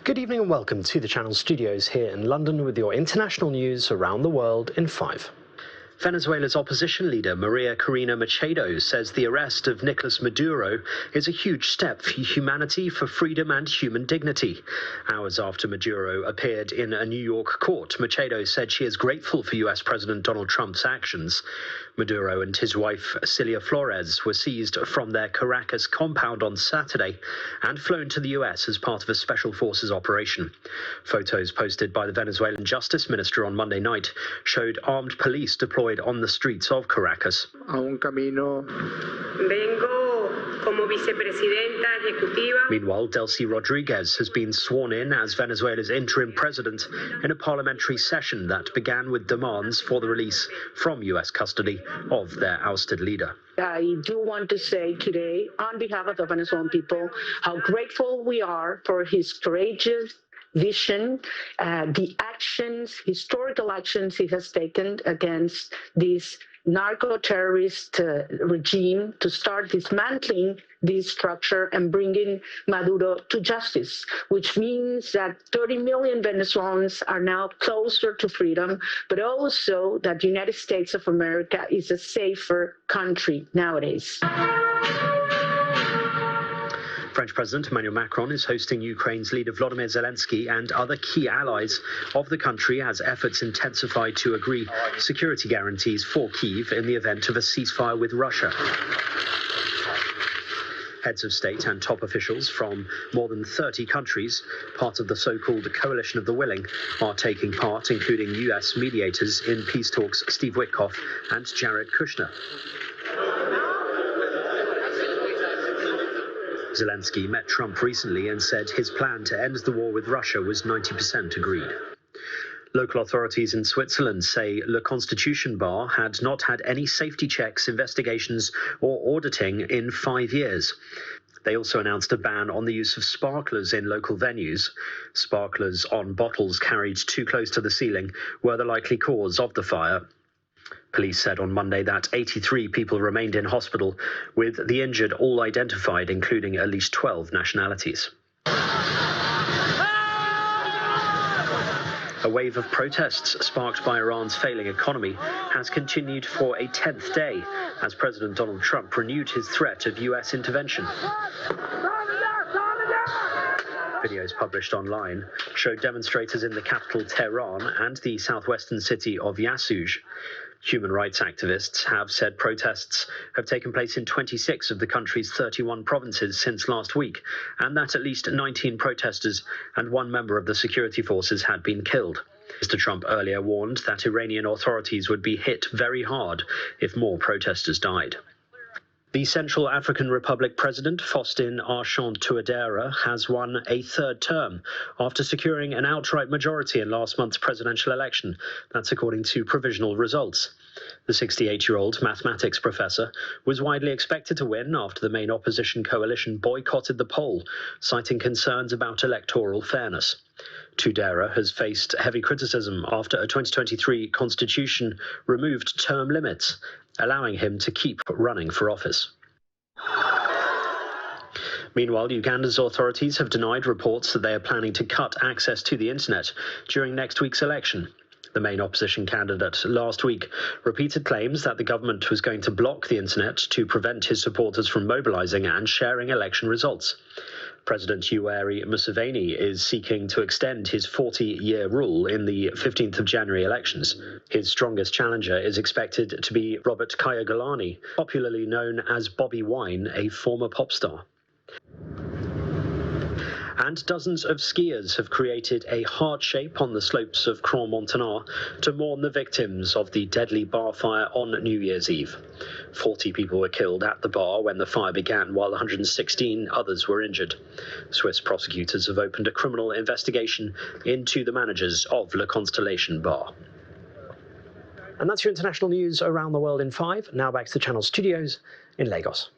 Good evening and welcome to the Channel Studios here in London with your international news around the world in 5. Venezuela's opposition leader Maria Corina Machado says the arrest of Nicolas Maduro is a huge step for humanity, for freedom and human dignity. Hours after Maduro appeared in a New York court, Machado said she is grateful for US President Donald Trump's actions. Maduro and his wife Cilia Flores were seized from their Caracas compound on Saturday and flown to the US as part of a special forces operation. Photos posted by the Venezuelan Justice Minister on Monday night showed armed police deployed on the streets of Caracas. Meanwhile, Delcy Rodriguez has been sworn in as Venezuela's interim president in a parliamentary session that began with demands for the release from US custody of their ousted leader. I do want to say today, on behalf of the Venezuelan people, how grateful we are for his courageous vision, the actions, historical actions he has taken against this narco-terrorist regime to start dismantling this structure and bringing Maduro to justice, which means that 30 million Venezuelans are now closer to freedom, but also that the United States of America is a safer country nowadays. French President Emmanuel Macron is hosting Ukraine's leader Volodymyr Zelensky and other key allies of the country as efforts intensify to agree security guarantees for Kyiv in the event of a ceasefire with Russia. Heads of state and top officials from more than 30 countries, part of the so-called Coalition of the Willing, are taking part, including US mediators in peace talks Steve Witkoff and Jared Kushner. Zelensky met Trump recently and said his plan to end the war with Russia was 90% agreed. Local authorities in Switzerland say Le Constitution Bar had not had any safety checks, investigations or auditing in 5 years. They also announced a ban on the use of sparklers in local venues. Sparklers on bottles carried too close to the ceiling were the likely cause of the fire. Police said on Monday that 83 people remained in hospital, with the injured all identified, including at least 12 nationalities. A wave of protests sparked by Iran's failing economy has continued for a 10th day as President Donald Trump renewed his threat of US intervention. Videos published online showed demonstrators in the capital Tehran and the southwestern city of Yasuj. Human rights activists have said protests have taken place in 26 of the country's 31 provinces since last week, and that at least 19 protesters and one member of the security forces had been killed. Mr. Trump earlier warned that Iranian authorities would be hit very hard if more protesters died. The Central African Republic President, Faustin Archange Touadéra, has won a third term after securing an outright majority in last month's presidential election. That's according to provisional results. The 68-year-old mathematics professor was widely expected to win after the main opposition coalition boycotted the poll, citing concerns about electoral fairness. Touadéra has faced heavy criticism after a 2023 constitution removed term limits, allowing him to keep running for office. Meanwhile, Uganda's authorities have denied reports that they are planning to cut access to the internet during next week's election. The main opposition candidate last week repeated claims that the government was going to block the internet to prevent his supporters from mobilizing and sharing election results. President Yoweri Museveni is seeking to extend his 40-year rule in the 15th of January elections. His strongest challenger is expected to be Robert Kyagulanyi, popularly known as Bobby Wine, a former pop star. And dozens of skiers have created a heart shape on the slopes of Crans-Montana to mourn the victims of the deadly bar fire on New Year's Eve. 40 people were killed at the bar when the fire began, while 116 others were injured. Swiss prosecutors have opened a criminal investigation into the managers of Le Constellation Bar. And that's your international news around the world in 5. Now back to the Channel Studios in Lagos.